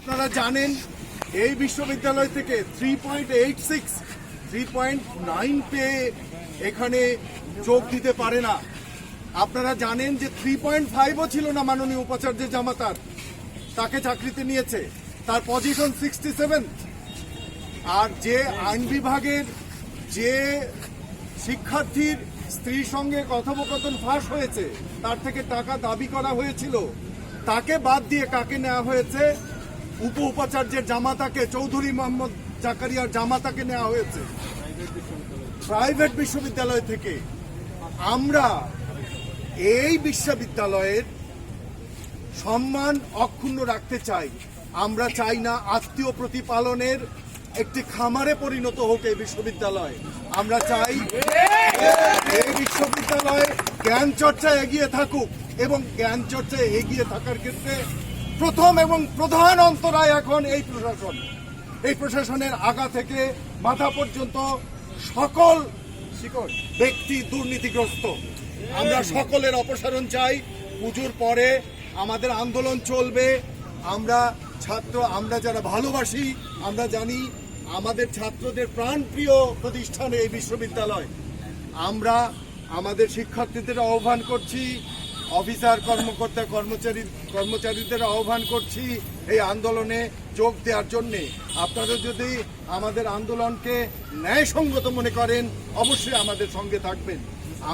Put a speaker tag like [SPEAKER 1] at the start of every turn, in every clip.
[SPEAKER 1] আপনারা জানেন এই বিশ্ববিদ্যালয় থেকে 3.9 পেয়ে এখানে যোগ দিতে পারে না। আপনারা জানেন যে 3.5ও ছিল না মাননীয় উপাচার্য জামাতার, তাকে চাকরিতে নিয়েছে, তার পজিশন 67। আর যে আইন বিভাগের যে শিক্ষার্থীর স্ত্রীর সঙ্গে কথোপকথন ফাঁস হয়েছে, তার থেকে টাকা দাবি করা হয়েছিল, তাকে বাদ দিয়ে কাকে নেওয়া হয়েছে? উপ উপাচার্যের জামাতাকে, চৌধুরী মোহাম্মদ জাকারিয়ার জামাতাকে নেওয়া হয়েছে প্রাইভেট বিশ্ববিদ্যালয় থেকে। আমরা এই বিশ্ববিদ্যালয়ের সম্মান অক্ষুণ্ণ রাখতে চাই। আমরা চাই না আত্মীয় প্রতিপালনের একটি খামারে পরিণত হোক এই বিশ্ববিদ্যালয়। আমরা চাই এই বিশ্ববিদ্যালয়ে জ্ঞান চর্চা এগিয়ে থাকুক, এবং জ্ঞান চর্চায় এগিয়ে থাকার ক্ষেত্রে প্রথম এবং প্রধান অন্তরায় এখন এই প্রশাসন। এই প্রশাসনের আগা থেকে মাথা পর্যন্ত সকল ব্যক্তি দুর্নীতিগ্রস্ত। আমরা সকলের অপসারণ চাই। পুজোর পরে আমাদের আন্দোলন চলবে। আমরা যারা ভালোবাসি, আমরা জানি আমাদের ছাত্রদের প্রাণপ্রিয় প্রতিষ্ঠান এই বিশ্ববিদ্যালয়। আমরা আমাদের শিক্ষার্থীদের আহ্বান করছি, অফিসার কর্মকর্তা কর্মচারীদের আহ্বান করছি এই আন্দোলনে যোগ দেওয়ার জন্যে। আপনারা যদি আমাদের আন্দোলনকে ন্যায়সঙ্গত মনে করেন, অবশ্যই আমাদের সঙ্গে থাকবেন।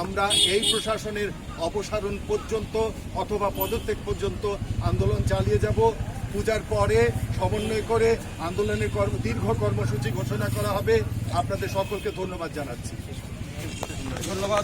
[SPEAKER 1] আমরা এই প্রশাসনের অপসারণ পর্যন্ত অথবা পদত্যাগ পর্যন্ত আন্দোলন চালিয়ে যাব। পূজার পরে সমন্বয় করে আন্দোলনের দীর্ঘ কর্মসূচি ঘোষণা করা হবে। আপনাদের সকলকে ধন্যবাদ জানাচ্ছি।
[SPEAKER 2] ধন্যবাদ।